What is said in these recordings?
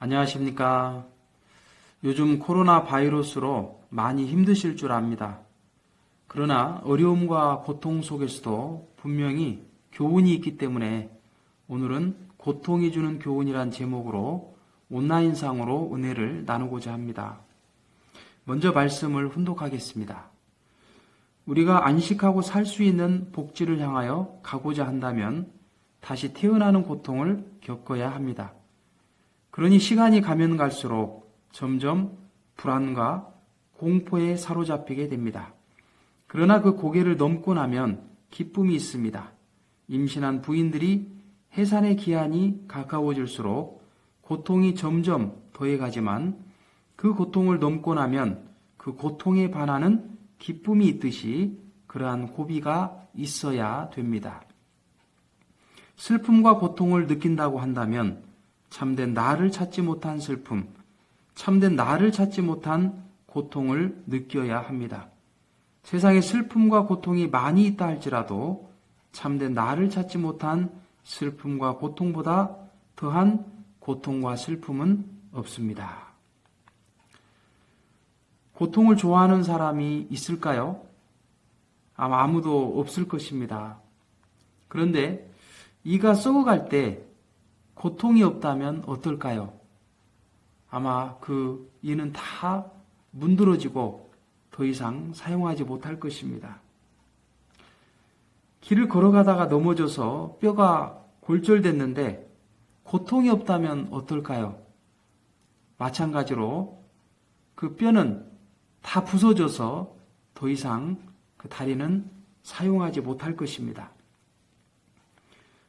안녕하십니까. 요즘 코로나 바이러스로 많이 힘드실 줄 압니다. 그러나 어려움과 고통 속에서도 분명히 교훈이 있기 때문에 오늘은 고통이 주는 교훈이란 제목으로 온라인상으로 은혜를 나누고자 합니다. 먼저 말씀을 훈독하겠습니다. 우리가 안식하고 살 수 있는 복지를 향하여 가고자 한다면 다시 태어나는 고통을 겪어야 합니다. 그러니 시간이 가면 갈수록 점점 불안과 공포에 사로잡히게 됩니다. 그러나 그 고개를 넘고 나면 기쁨이 있습니다. 임신한 부인들이 해산의 기한이 가까워질수록 고통이 점점 더해가지만 그 고통을 넘고 나면 그 고통에 반하는 기쁨이 있듯이 그러한 고비가 있어야 됩니다. 슬픔과 고통을 느낀다고 한다면 참된 나를 찾지 못한 슬픔, 참된 나를 찾지 못한 고통을 느껴야 합니다. 세상에 슬픔과 고통이 많이 있다 할지라도 참된 나를 찾지 못한 슬픔과 고통보다 더한 고통과 슬픔은 없습니다. 고통을 좋아하는 사람이 있을까요? 아마 아무도 없을 것입니다. 그런데 이가 썩어갈 때 고통이 없다면 어떨까요? 아마 그 이는 다 문드러지고 더 이상 사용하지 못할 것입니다. 길을 걸어가다가 넘어져서 뼈가 골절됐는데 고통이 없다면 어떨까요? 마찬가지로 그 뼈는 다 부서져서 더 이상 그 다리는 사용하지 못할 것입니다.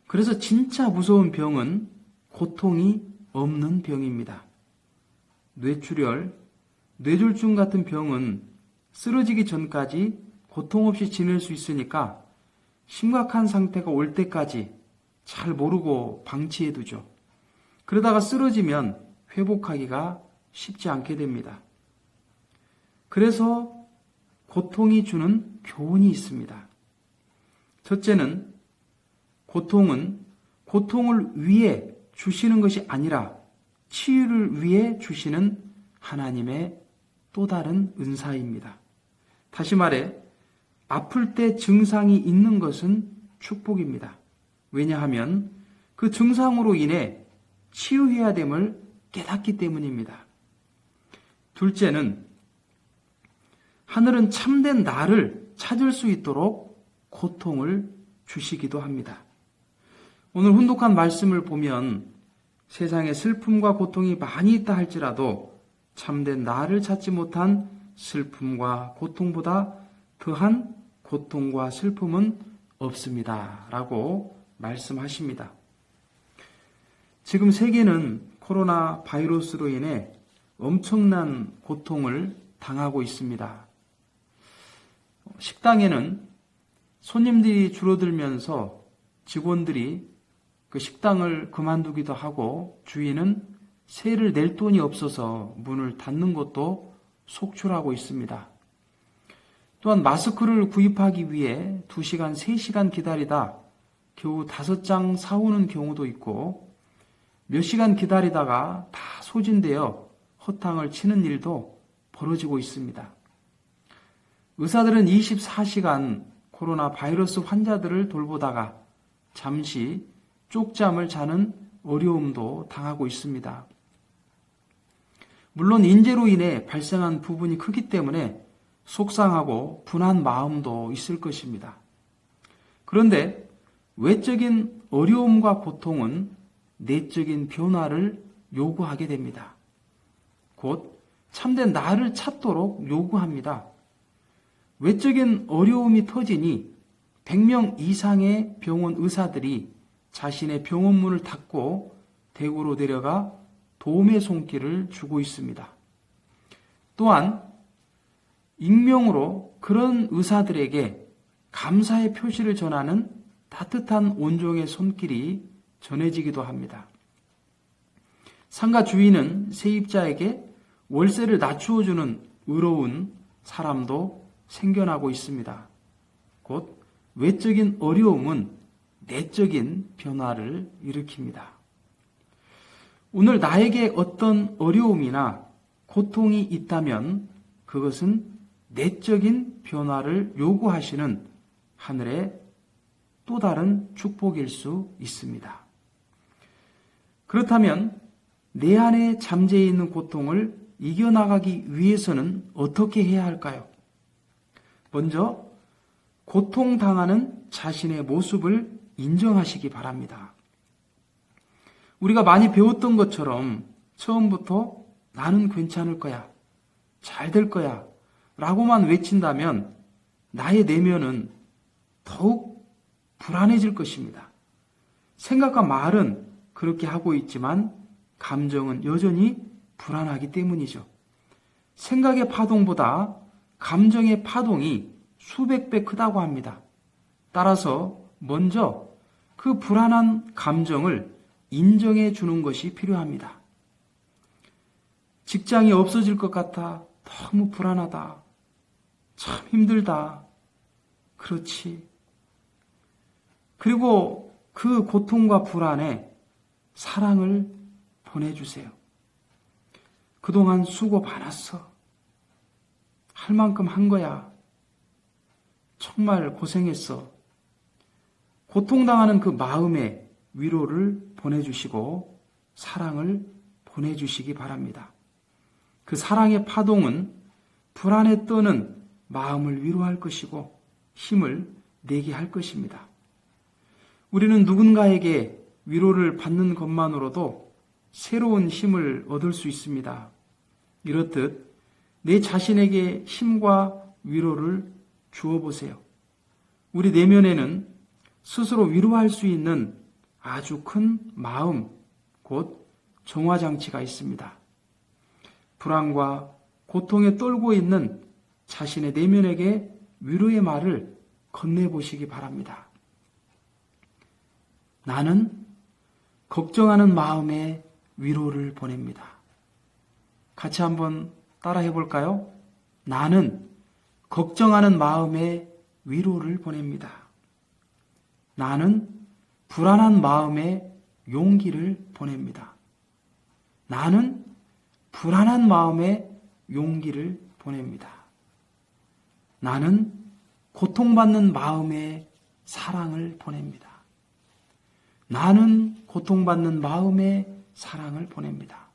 그래서 진짜 무서운 병은 고통이 없는 병입니다. 뇌출혈, 뇌졸중 같은 병은 쓰러지기 전까지 고통 없이 지낼 수 있으니까 심각한 상태가 올 때까지 잘 모르고 방치해두죠. 그러다가 쓰러지면 회복하기가 쉽지 않게 됩니다. 그래서 고통이 주는 교훈이 있습니다. 첫째는 고통을 위해 주시는 것이 아니라 치유를 위해 주시는 하나님의 또 다른 은사입니다. 다시 말해 아플 때 증상이 있는 것은 축복입니다. 왜냐하면 그 증상으로 인해 치유해야 됨을 깨닫기 때문입니다. 둘째는 하늘은 참된 나를 찾을 수 있도록 고통을 주시기도 합니다. 오늘 훈독한 말씀을 보면 세상에 슬픔과 고통이 많이 있다 할지라도 참된 나를 찾지 못한 슬픔과 고통보다 더한 고통과 슬픔은 없습니다. 라고 말씀하십니다. 지금 세계는 코로나 바이러스로 인해 엄청난 고통을 당하고 있습니다. 식당에는 손님들이 줄어들면서 직원들이 그 식당을 그만두기도 하고 주인은 세를 낼 돈이 없어서 문을 닫는 것도 속출하고 있습니다. 또한 마스크를 구입하기 위해 2시간, 3시간 기다리다 겨우 5장 사오는 경우도 있고 몇 시간 기다리다가 다 소진되어 허탕을 치는 일도 벌어지고 있습니다. 의사들은 24시간 코로나 바이러스 환자들을 돌보다가 잠시 쪽잠을 자는 어려움도 당하고 있습니다. 물론 인재로 인해 발생한 부분이 크기 때문에 속상하고 분한 마음도 있을 것입니다. 그런데 외적인 어려움과 고통은 내적인 변화를 요구하게 됩니다. 곧 참된 나를 찾도록 요구합니다. 외적인 어려움이 터지니 100명 이상의 병원 의사들이 자신의 병원 문을 닫고 대구로 데려가 도움의 손길을 주고 있습니다. 또한 익명으로 그런 의사들에게 감사의 표시를 전하는 따뜻한 온종의 손길이 전해지기도 합니다. 상가 주인은 세입자에게 월세를 낮추어주는 의로운 사람도 생겨나고 있습니다. 곧 외적인 어려움은 내적인 변화를 일으킵니다. 오늘 나에게 어떤 어려움이나 고통이 있다면 그것은 내적인 변화를 요구하시는 하늘의 또 다른 축복일 수 있습니다. 그렇다면 내 안에 잠재해 있는 고통을 이겨나가기 위해서는 어떻게 해야 할까요? 먼저 고통당하는 자신의 모습을 인정하시기 바랍니다. 우리가 많이 배웠던 것처럼 처음부터 나는 괜찮을 거야, 잘 될 거야 라고만 외친다면 나의 내면은 더욱 불안해질 것입니다. 생각과 말은 그렇게 하고 있지만 감정은 여전히 불안하기 때문이죠. 생각의 파동보다 감정의 파동이 수백 배 크다고 합니다. 따라서 먼저 그 불안한 감정을 인정해 주는 것이 필요합니다. 직장이 없어질 것 같아 너무 불안하다. 참 힘들다. 그렇지. 그리고 그 고통과 불안에 사랑을 보내주세요. 그동안 수고 많았어. 할 만큼 한 거야. 정말 고생했어. 고통당하는 그 마음에 위로를 보내주시고 사랑을 보내주시기 바랍니다. 그 사랑의 파동은 불안에 떠는 마음을 위로할 것이고 힘을 내게 할 것입니다. 우리는 누군가에게 위로를 받는 것만으로도 새로운 힘을 얻을 수 있습니다. 이렇듯 내 자신에게 힘과 위로를 주어보세요. 우리 내면에는 스스로 위로할 수 있는 아주 큰 마음, 곧 정화장치가 있습니다. 불안과 고통에 떨고 있는 자신의 내면에게 위로의 말을 건네보시기 바랍니다. 나는 걱정하는 마음에 위로를 보냅니다. 같이 한번 따라 해볼까요? 나는 걱정하는 마음에 위로를 보냅니다. 나는 불안한 마음에 용기를 보냅니다. 나는 불안한 마음에 용기를 보냅니다. 나는 고통받는 마음에 사랑을 보냅니다. 나는 고통받는 마음에 사랑을 보냅니다.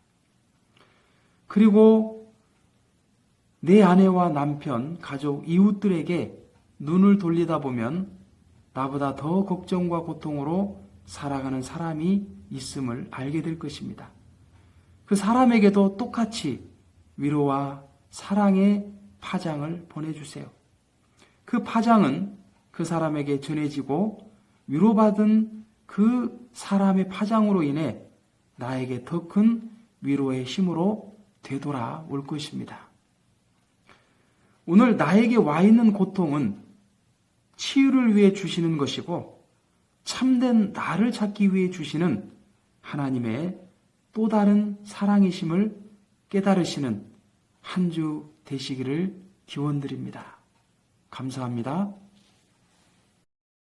그리고 내 아내와 남편, 가족, 이웃들에게 눈을 돌리다 보면 나보다 더 걱정과 고통으로 살아가는 사람이 있음을 알게 될 것입니다. 그 사람에게도 똑같이 위로와 사랑의 파장을 보내주세요. 그 파장은 그 사람에게 전해지고 위로받은 그 사람의 파장으로 인해 나에게 더 큰 위로의 힘으로 되돌아올 것입니다. 오늘 나에게 와 있는 고통은 치유를 위해 주시는 것이고 참된 나를 찾기 위해 주시는 하나님의 또 다른 사랑이심을 깨달으시는 한 주 되시기를 기원드립니다. 감사합니다.